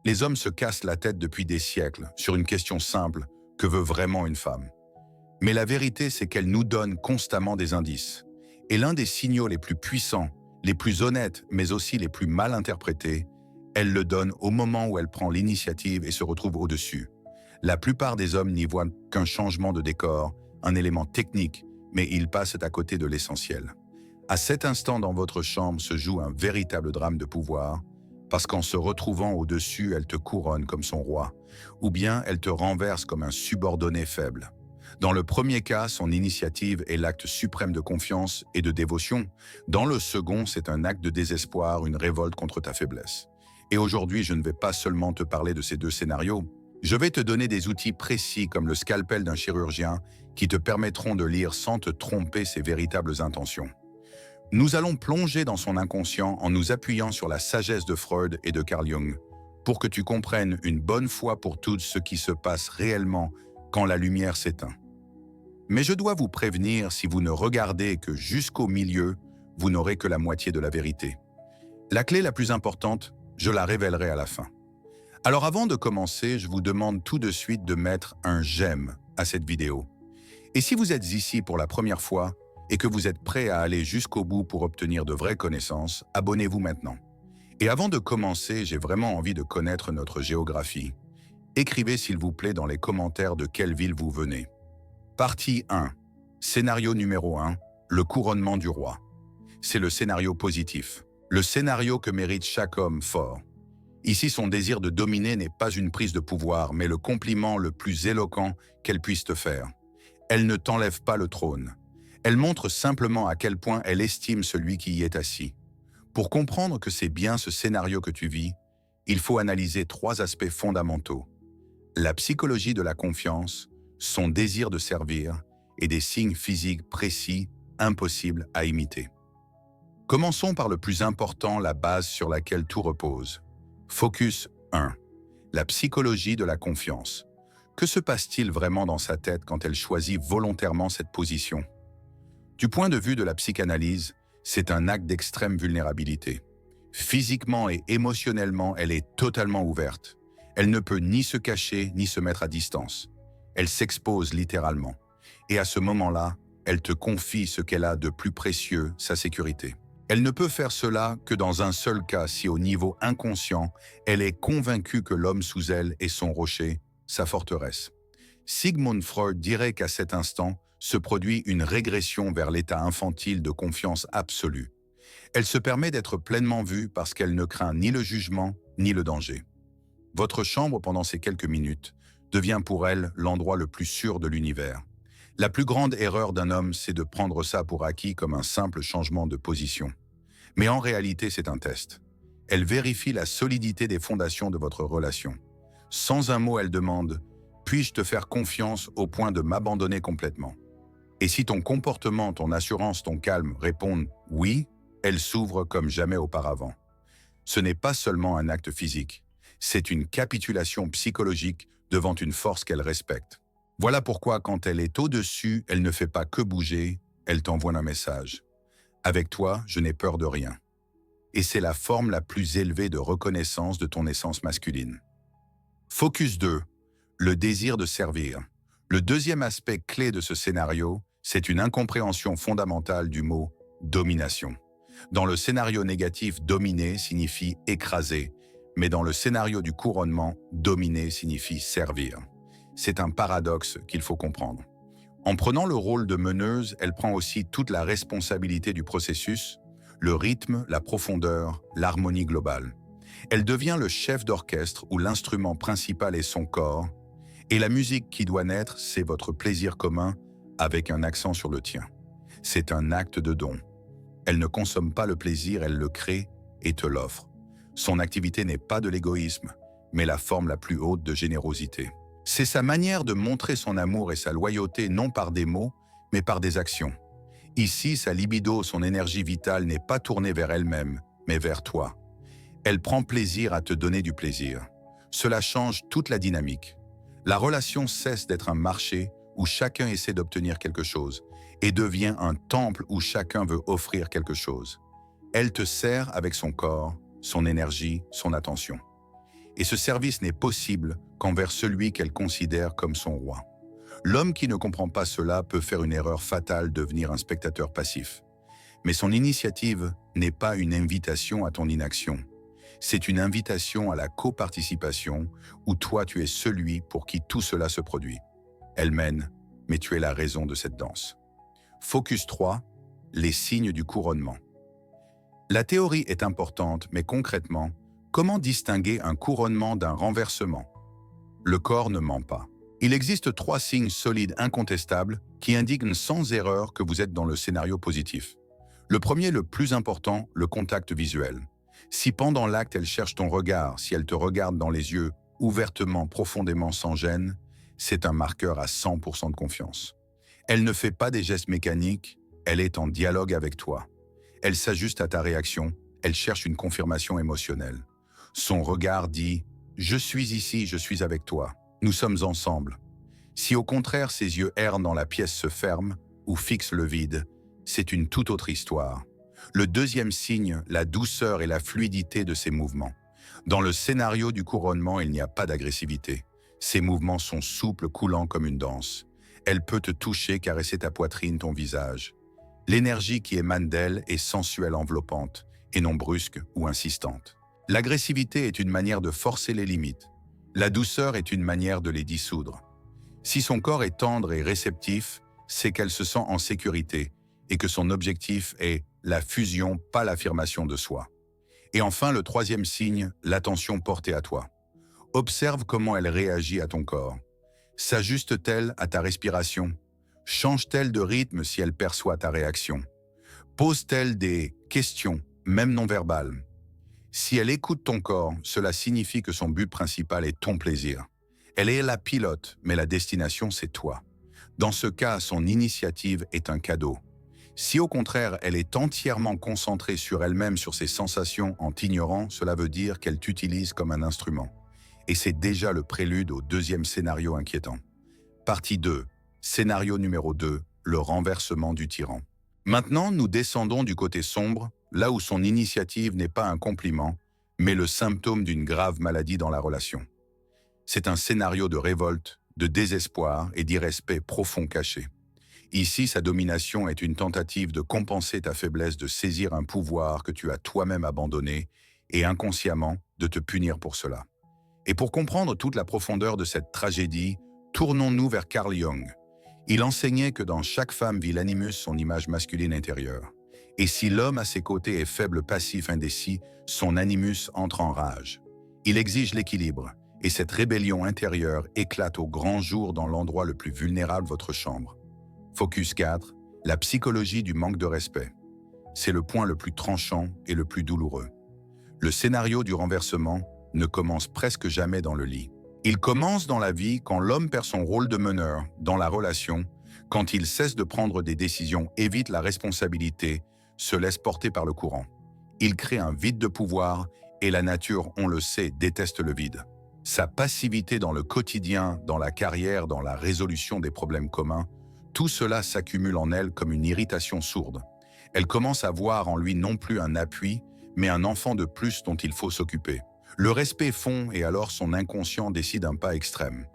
Les hommes se cassent la tête depuis des siècles sur une question simple, que veut vraiment une femme? Mais la vérité, c'est qu'elle nous donne constamment des indices. Et l'un des signaux les plus puissants, les plus honnêtes, mais aussi les plus mal interprétés, elle le donne au moment où elle prend l'initiative et se retrouve au-dessus. La plupart des hommes n'y voient qu'un changement de décor, un élément technique, mais ils passent à côté de l'essentiel. À cet instant dans votre chambre se joue un véritable drame de pouvoir, parce qu'en se retrouvant au-dessus, elle te couronne comme son roi, ou bien elle te renverse comme un subordonné faible. Dans le premier cas, son initiative est l'acte suprême de confiance et de dévotion. Dans le second, c'est un acte de désespoir, une révolte contre ta faiblesse. Et aujourd'hui, je ne vais pas seulement te parler de ces deux scénarios, je vais te donner des outils précis comme le scalpel d'un chirurgien qui te permettront de lire sans te tromper ses véritables intentions. Nous allons plonger dans son inconscient en nous appuyant sur la sagesse de Freud et de Carl Jung pour que tu comprennes une bonne fois pour toutes ce qui se passe réellement quand la lumière s'éteint. Mais je dois vous prévenir, si vous ne regardez que jusqu'au milieu, vous n'aurez que la moitié de la vérité. La clé la plus importante, je la révélerai à la fin. Alors avant de commencer, je vous demande tout de suite de mettre un j'aime à cette vidéo. Et si vous êtes ici pour la première fois et que vous êtes prêt à aller jusqu'au bout pour obtenir de vraies connaissances, abonnez-vous maintenant. Et avant de commencer, j'ai vraiment envie de connaître notre géographie. Écrivez s'il vous plaît dans les commentaires de quelle ville vous venez. Partie 1. Scénario numéro 1. Le couronnement du roi. C'est le scénario positif. Le scénario que mérite chaque homme fort. Ici, son désir de dominer n'est pas une prise de pouvoir, mais le compliment le plus éloquent qu'elle puisse te faire. Elle ne t'enlève pas le trône. Elle montre simplement à quel point elle estime celui qui y est assis. Pour comprendre que c'est bien ce scénario que tu vis, il faut analyser trois aspects fondamentaux. La psychologie de la confiance, son désir de servir et des signes physiques précis, impossibles à imiter. Commençons par le plus important, la base sur laquelle tout repose. Focus 1. La psychologie de la confiance. Que se passe-t-il vraiment dans sa tête quand elle choisit volontairement cette position? Du point de vue de la psychanalyse, c'est un acte d'extrême vulnérabilité. Physiquement et émotionnellement, elle est totalement ouverte. Elle ne peut ni se cacher ni se mettre à distance. Elle s'expose littéralement. Et à ce moment-là, elle te confie ce qu'elle a de plus précieux, sa sécurité. Elle ne peut faire cela que dans un seul cas, si au niveau inconscient, elle est convaincue que l'homme sous elle est son rocher, sa forteresse. Sigmund Freud dirait qu'à cet instant se produit une régression vers l'état infantile de confiance absolue. Elle se permet d'être pleinement vue parce qu'elle ne craint ni le jugement ni le danger. Votre chambre, pendant ces quelques minutes, devient pour elle l'endroit le plus sûr de l'univers. La plus grande erreur d'un homme, c'est de prendre ça pour acquis comme un simple changement de position. Mais en réalité, c'est un test. Elle vérifie la solidité des fondations de votre relation. Sans un mot, elle demande « Puis-je te faire confiance au point de m'abandonner complètement ?» Et si ton comportement, ton assurance, ton calme répondent « Oui », elle s'ouvre comme jamais auparavant. Ce n'est pas seulement un acte physique, c'est une capitulation psychologique devant une force qu'elle respecte. Voilà pourquoi quand elle est au-dessus, elle ne fait pas que bouger, elle t'envoie un message. Avec toi, je n'ai peur de rien. Et c'est la forme la plus élevée de reconnaissance de ton essence masculine. Focus 2. Le désir de servir. Le deuxième aspect clé de ce scénario, c'est une incompréhension fondamentale du mot « domination ». Dans le scénario négatif, dominer signifie écraser, mais dans le scénario du couronnement, dominer signifie servir. C'est un paradoxe qu'il faut comprendre. En prenant le rôle de meneuse, elle prend aussi toute la responsabilité du processus, le rythme, la profondeur, l'harmonie globale. Elle devient le chef d'orchestre où l'instrument principal est son corps, et la musique qui doit naître, c'est votre plaisir commun avec un accent sur le tien. C'est un acte de don. Elle ne consomme pas le plaisir, elle le crée et te l'offre. Son activité n'est pas de l'égoïsme, mais la forme la plus haute de générosité. C'est sa manière de montrer son amour et sa loyauté non par des mots, mais par des actions. Ici, sa libido, son énergie vitale n'est pas tournée vers elle-même, mais vers toi. Elle prend plaisir à te donner du plaisir. Cela change toute la dynamique. La relation cesse d'être un marché où chacun essaie d'obtenir quelque chose et devient un temple où chacun veut offrir quelque chose. Elle te sert avec son corps, son énergie, son attention. Et ce service n'est possible qu'envers celui qu'elle considère comme son roi. L'homme qui ne comprend pas cela peut faire une erreur fatale, devenir un spectateur passif. Mais son initiative n'est pas une invitation à ton inaction. C'est une invitation à la coparticipation où toi tu es celui pour qui tout cela se produit. Elle mène, mais tu es la raison de cette danse. Focus 3, les signes du couronnement. La théorie est importante, mais concrètement, comment distinguer un couronnement d'un renversement? Le corps ne ment pas. Il existe 3 signes solides incontestables qui indiquent sans erreur que vous êtes dans le scénario positif. Le premier, le plus important, le contact visuel. Si pendant l'acte elle cherche ton regard, si elle te regarde dans les yeux, ouvertement, profondément, sans gêne, c'est un marqueur à 100% de confiance. Elle ne fait pas des gestes mécaniques, elle est en dialogue avec toi. Elle s'ajuste à ta réaction, elle cherche une confirmation émotionnelle. Son regard dit « Je suis ici, je suis avec toi, nous sommes ensemble ». Si au contraire ses yeux errent dans la pièce, se ferment ou fixent le vide, c'est une toute autre histoire. Le deuxième signe, la douceur et la fluidité de ses mouvements. Dans le scénario du couronnement, il n'y a pas d'agressivité. Ses mouvements sont souples, coulants comme une danse. Elle peut te toucher, caresser ta poitrine, ton visage. L'énergie qui émane d'elle est sensuelle, enveloppante, et non brusque ou insistante. L'agressivité est une manière de forcer les limites. La douceur est une manière de les dissoudre. Si son corps est tendre et réceptif, c'est qu'elle se sent en sécurité et que son objectif est la fusion, pas l'affirmation de soi. Et enfin, le troisième signe, l'attention portée à toi. Observe comment elle réagit à ton corps. S'ajuste-t-elle à ta respiration? Change-t-elle de rythme si elle perçoit ta réaction? Pose-t-elle des questions, même non verbales? Si elle écoute ton corps, cela signifie que son but principal est ton plaisir. Elle est la pilote, mais la destination, c'est toi. Dans ce cas, son initiative est un cadeau. Si au contraire, elle est entièrement concentrée sur elle-même, sur ses sensations, en t'ignorant, cela veut dire qu'elle t'utilise comme un instrument. Et c'est déjà le prélude au deuxième scénario inquiétant. Partie 2. Scénario numéro 2. Le renversement du tyran. Maintenant, nous descendons du côté sombre, là où son initiative n'est pas un compliment, mais le symptôme d'une grave maladie dans la relation. C'est un scénario de révolte, de désespoir et d'irrespect profond caché. Ici, sa domination est une tentative de compenser ta faiblesse, de saisir un pouvoir que tu as toi-même abandonné et inconsciemment de te punir pour cela. Et pour comprendre toute la profondeur de cette tragédie, tournons-nous vers Carl Jung. Il enseignait que dans chaque femme vit l'animus, son image masculine intérieure. Et si l'homme à ses côtés est faible, passif, indécis, son animus entre en rage. Il exige l'équilibre, et cette rébellion intérieure éclate au grand jour dans l'endroit le plus vulnérable, votre chambre. Focus 4, la psychologie du manque de respect. C'est le point le plus tranchant et le plus douloureux. Le scénario du renversement ne commence presque jamais dans le lit. Il commence dans la vie quand l'homme perd son rôle de meneur dans la relation, quand il cesse de prendre des décisions, évite la responsabilité, se laisse porter par le courant. Il crée un vide de pouvoir et la nature, on le sait, déteste le vide. Sa passivité dans le quotidien, dans la carrière, dans la résolution des problèmes communs, tout cela s'accumule en elle comme une irritation sourde. Elle commence à voir en lui non plus un appui, mais un enfant de plus dont il faut s'occuper. Le respect fond et alors son inconscient décide un pas extrême.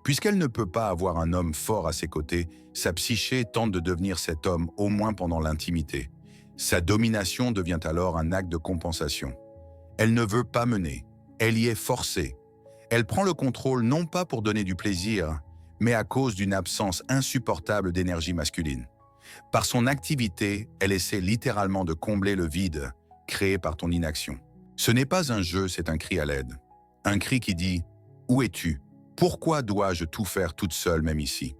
Puisqu'elle ne peut pas avoir un homme fort à ses côtés, sa psyché tente de devenir cet homme, au moins pendant l'intimité. Sa domination devient alors un acte de compensation. Elle ne veut pas mener, elle y est forcée. Elle prend le contrôle non pas pour donner du plaisir, mais à cause d'une absence insupportable d'énergie masculine. Par son activité, elle essaie littéralement de combler le vide créé par ton inaction. Ce n'est pas un jeu, c'est un cri à l'aide. Un cri qui dit « Où es-tu? Pourquoi dois-je tout faire toute seule, même ici ?»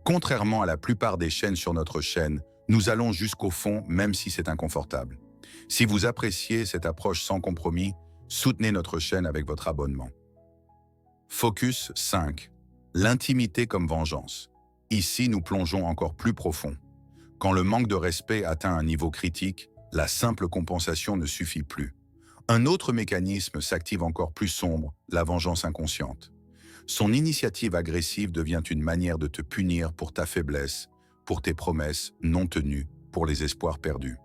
Contrairement à la plupart des chaînes sur notre chaîne, nous allons jusqu'au fond, même si c'est inconfortable. Si vous appréciez cette approche sans compromis, soutenez notre chaîne avec votre abonnement. Focus 5. L'intimité comme vengeance. Ici, nous plongeons encore plus profond. Quand le manque de respect atteint un niveau critique, la simple compensation ne suffit plus. Un autre mécanisme s'active encore plus sombre, la vengeance inconsciente. Son initiative agressive devient une manière de te punir pour ta faiblesse, pour tes promesses non tenues, pour les espoirs perdus.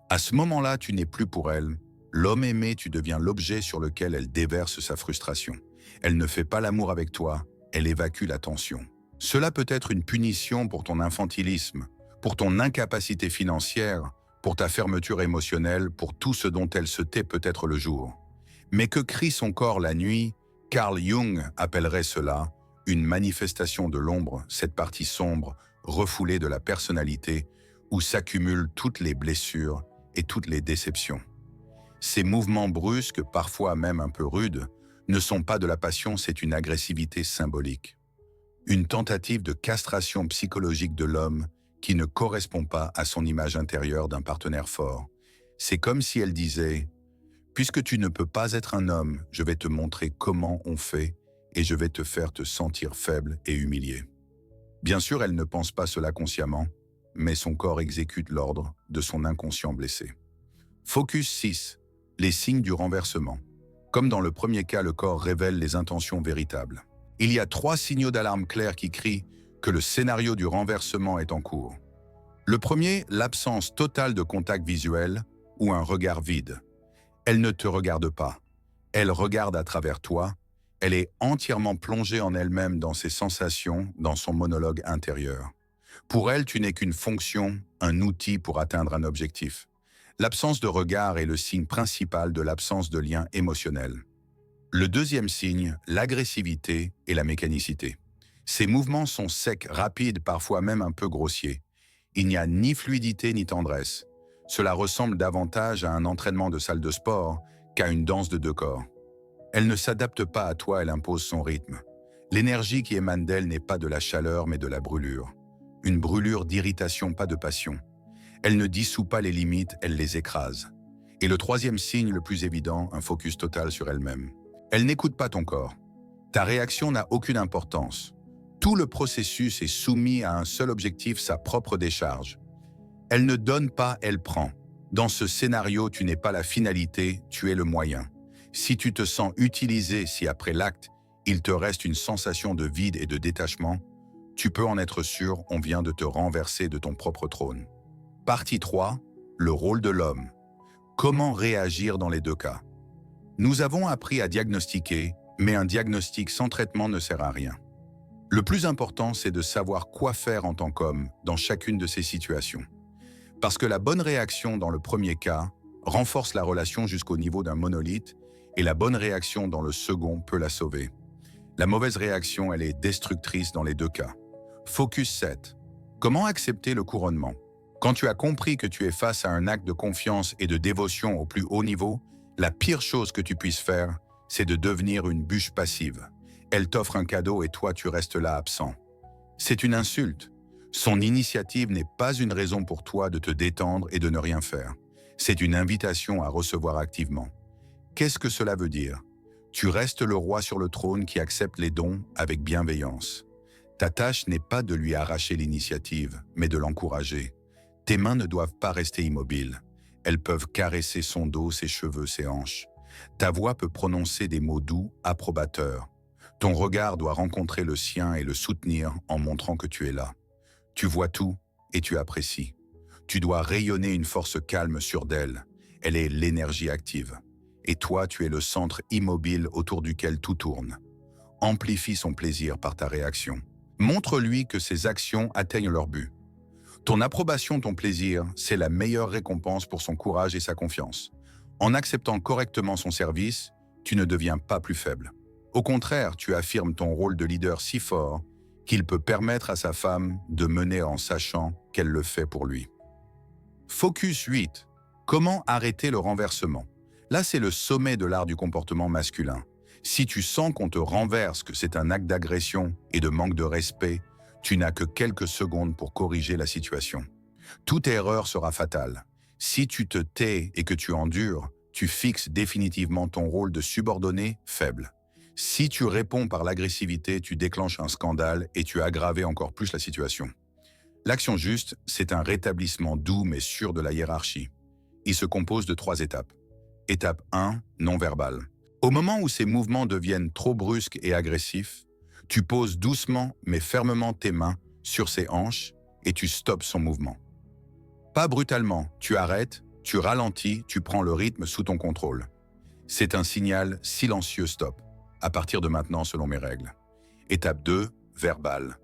À ce moment-là, tu n'es plus pour elle, L'homme aimé, tu deviens l'objet sur lequel elle déverse sa frustration. Elle ne fait pas l'amour avec toi, elle évacue la tension. Cela peut être une punition pour ton infantilisme, pour ton incapacité financière, pour ta fermeture émotionnelle, pour tout ce dont elle se tait peut-être le jour. Mais que crie son corps la nuit, Carl Jung appellerait cela une manifestation de l'ombre, cette partie sombre, refoulée de la personnalité, où s'accumulent toutes les blessures et toutes les déceptions. Ces mouvements brusques, parfois même un peu rudes, ne sont pas de la passion, c'est une agressivité symbolique. Une tentative de castration psychologique de l'homme qui ne correspond pas à son image intérieure d'un partenaire fort. C'est comme si elle disait « Puisque tu ne peux pas être un homme, je vais te montrer comment on fait et je vais te faire te sentir faible et humilié. » Bien sûr, elle ne pense pas cela consciemment, mais son corps exécute l'ordre de son inconscient blessé. Focus 6. Les signes du renversement. Comme dans le premier cas, le corps révèle les intentions véritables. Il y a 3 signaux d'alarme clairs qui crient que le scénario du renversement est en cours. Le premier, l'absence totale de contact visuel ou un regard vide. Elle ne te regarde pas. Elle regarde à travers toi. Elle est entièrement plongée en elle-même, dans ses sensations, dans son monologue intérieur. Pour elle, tu n'es qu'une fonction, un outil pour atteindre un objectif. L'absence de regard est le signe principal de l'absence de lien émotionnel. Le deuxième signe, l'agressivité et la mécanicité. Ces mouvements sont secs, rapides, parfois même un peu grossiers. Il n'y a ni fluidité ni tendresse. Cela ressemble davantage à un entraînement de salle de sport qu'à une danse de 2 corps. Elle ne s'adapte pas à toi, elle impose son rythme. L'énergie qui émane d'elle n'est pas de la chaleur mais de la brûlure. Une brûlure d'irritation, pas de passion. Elle ne dissout pas les limites, elle les écrase. Et le troisième signe le plus évident, un focus total sur elle-même. Elle n'écoute pas ton corps. Ta réaction n'a aucune importance. Tout le processus est soumis à un seul objectif, sa propre décharge. Elle ne donne pas, elle prend. Dans ce scénario, tu n'es pas la finalité, tu es le moyen. Si tu te sens utilisé, si après l'acte, il te reste une sensation de vide et de détachement, tu peux en être sûr, on vient de te renverser de ton propre trône. Partie 3. Le rôle de l'homme. Comment réagir dans les 2 cas? Nous avons appris à diagnostiquer, mais un diagnostic sans traitement ne sert à rien. Le plus important, c'est de savoir quoi faire en tant qu'homme dans chacune de ces situations. Parce que la bonne réaction dans le premier cas renforce la relation jusqu'au niveau d'un monolithe et la bonne réaction dans le second peut la sauver. La mauvaise réaction, elle est destructrice dans les 2 cas. Focus 7. Comment accepter le couronnement? Quand tu as compris que tu es face à un acte de confiance et de dévotion au plus haut niveau, la pire chose que tu puisses faire, c'est de devenir une bûche passive. Elle t'offre un cadeau et toi tu restes là absent. C'est une insulte. Son initiative n'est pas une raison pour toi de te détendre et de ne rien faire. C'est une invitation à recevoir activement. Qu'est-ce que cela veut dire? Tu restes le roi sur le trône qui accepte les dons avec bienveillance. Ta tâche n'est pas de lui arracher l'initiative, mais de l'encourager. Tes mains ne doivent pas rester immobiles. Elles peuvent caresser son dos, ses cheveux, ses hanches. Ta voix peut prononcer des mots doux, approbateurs. Ton regard doit rencontrer le sien et le soutenir en montrant que tu es là. Tu vois tout et tu apprécies. Tu dois rayonner une force calme sur d'elle. Elle est l'énergie active. Et toi, tu es le centre immobile autour duquel tout tourne. Amplifie son plaisir par ta réaction. Montre-lui que ses actions atteignent leur but. Ton approbation, ton plaisir, c'est la meilleure récompense pour son courage et sa confiance. En acceptant correctement son service, tu ne deviens pas plus faible. Au contraire, tu affirmes ton rôle de leader si fort qu'il peut permettre à sa femme de mener en sachant qu'elle le fait pour lui. Focus 8. Comment arrêter le renversement? Là, c'est le sommet de l'art du comportement masculin. Si tu sens qu'on te renverse, que c'est un acte d'agression et de manque de respect, tu n'as que quelques secondes pour corriger la situation. Toute erreur sera fatale. Si tu te tais et que tu endures, tu fixes définitivement ton rôle de subordonné faible. Si tu réponds par l'agressivité, tu déclenches un scandale et tu aggraves encore plus la situation. L'action juste, c'est un rétablissement doux mais sûr de la hiérarchie. Il se compose de 3 étapes. Étape 1, non-verbal. Au moment où ces mouvements deviennent trop brusques et agressifs, tu poses doucement mais fermement tes mains sur ses hanches et tu stoppes son mouvement. Pas brutalement, tu arrêtes, Tu ralentis, tu prends le rythme sous ton contrôle. C'est un signal silencieux stop. À partir de maintenant, selon mes règles. Étape 2, verbal.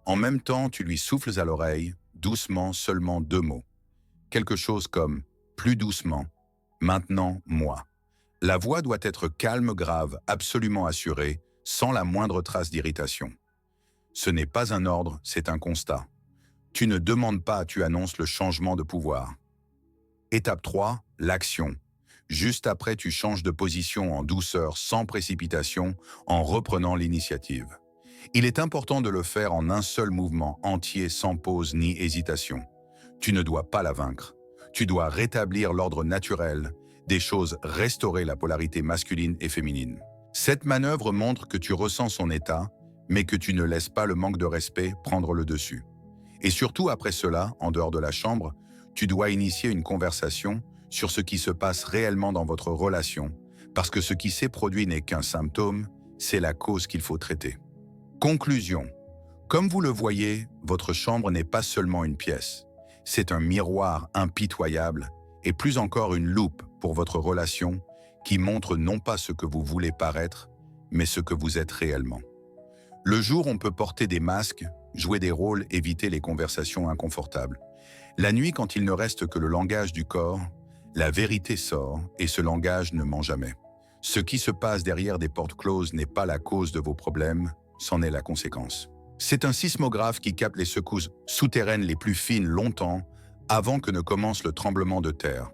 En même temps, tu lui souffles à l'oreille, doucement, seulement 2 mots. Quelque chose comme « plus doucement »,« maintenant, moi ». La voix doit être calme, grave, absolument assurée, sans la moindre trace d'irritation. Ce n'est pas un ordre, c'est un constat. Tu ne demandes pas, tu annonces le changement de pouvoir. Étape 3, l'action. Juste après, tu changes de position en douceur, sans précipitation, en reprenant l'initiative. Il est important de le faire en un seul mouvement entier, sans pause ni hésitation. Tu ne dois pas la vaincre. Tu dois rétablir l'ordre naturel des choses, restaurer la polarité masculine et féminine. Cette manœuvre montre que tu ressens son état, mais que tu ne laisses pas le manque de respect prendre le dessus. Et surtout après cela, en dehors de la chambre, tu dois initier une conversation sur ce qui se passe réellement dans votre relation, parce que ce qui s'est produit n'est qu'un symptôme, c'est la cause qu'il faut traiter. Conclusion. Comme vous le voyez, votre chambre n'est pas seulement une pièce. C'est un miroir impitoyable et plus encore une loupe pour votre relation qui montre non pas ce que vous voulez paraître, mais ce que vous êtes réellement. Le jour, on peut porter des masques, jouer des rôles, éviter les conversations inconfortables. La nuit, quand il ne reste que le langage du corps, la vérité sort et ce langage ne ment jamais. Ce qui se passe derrière des portes closes n'est pas la cause de vos problèmes, c'en est la conséquence. C'est un sismographe qui capte les secousses souterraines les plus fines longtemps avant que ne commence le tremblement de terre.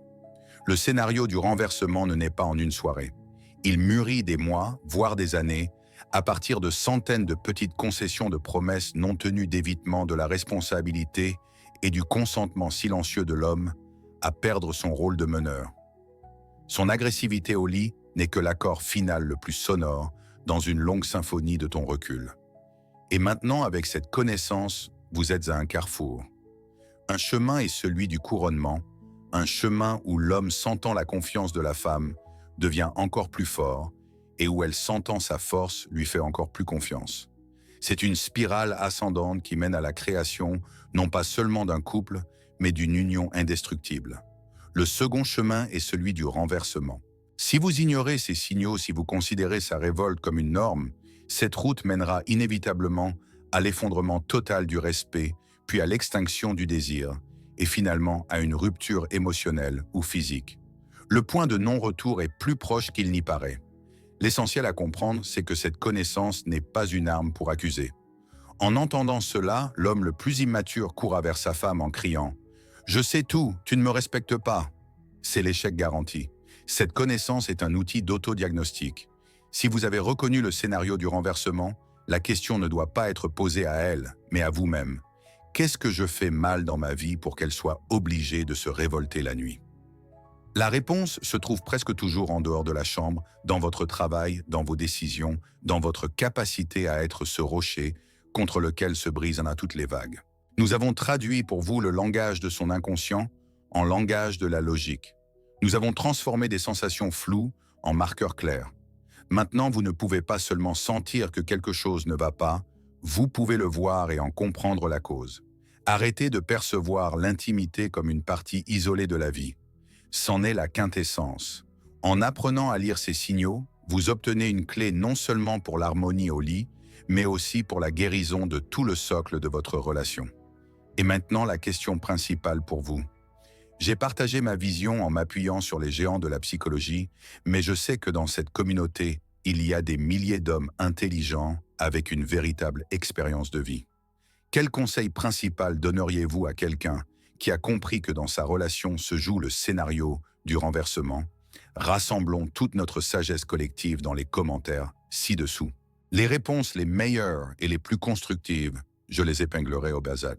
Le scénario du renversement ne naît pas en une soirée. Il mûrit des mois, voire des années, à partir de centaines de petites concessions de promesses non tenues d'évitement de la responsabilité et du consentement silencieux de l'homme à perdre son rôle de meneur. Son agressivité au lit n'est que l'accord final le plus sonore dans une longue symphonie de ton recul. Et maintenant, avec cette connaissance, vous êtes à un carrefour. Un chemin est celui du couronnement, un chemin où l'homme sentant la confiance de la femme devient encore plus fort et où elle sentant sa force lui fait encore plus confiance. C'est une spirale ascendante qui mène à la création non pas seulement d'un couple, mais d'une union indestructible. Le second chemin est celui du renversement. Si vous ignorez ces signaux, si vous considérez sa révolte comme une norme, cette route mènera inévitablement à l'effondrement total du respect, puis à l'extinction du désir, et finalement à une rupture émotionnelle ou physique. Le point de non-retour est plus proche qu'il n'y paraît. L'essentiel à comprendre, c'est que cette connaissance n'est pas une arme pour accuser. En entendant cela, l'homme le plus immature court vers sa femme en criant « Je sais tout, tu ne me respectes pas ». C'est l'échec garanti. Cette connaissance est un outil d'autodiagnostic. Si vous avez reconnu le scénario du renversement, la question ne doit pas être posée à elle, mais à vous-même. Qu'est-ce que je fais mal dans ma vie pour qu'elle soit obligée de se révolter la nuit? La réponse se trouve presque toujours en dehors de la chambre, dans votre travail, dans vos décisions, dans votre capacité à être ce rocher contre lequel se brisent à toutes les vagues. Nous avons traduit pour vous le langage de son inconscient en langage de la logique. Nous avons transformé des sensations floues en marqueurs clairs. Maintenant, vous ne pouvez pas seulement sentir que quelque chose ne va pas, vous pouvez le voir et en comprendre la cause. Arrêtez de percevoir l'intimité comme une partie isolée de la vie. C'en est la quintessence. En apprenant à lire ces signaux, vous obtenez une clé non seulement pour l'harmonie au lit, mais aussi pour la guérison de tout le socle de votre relation. Et maintenant, la question principale pour vous. J'ai partagé ma vision en m'appuyant sur les géants de la psychologie, mais je sais que dans cette communauté, il y a des milliers d'hommes intelligents avec une véritable expérience de vie. Quel conseil principal donneriez-vous à quelqu'un qui a compris que dans sa relation se joue le scénario du renversement? Rassemblons toute notre sagesse collective dans les commentaires ci-dessous. Les réponses les meilleures et les plus constructives, je les épinglerai au bas âge.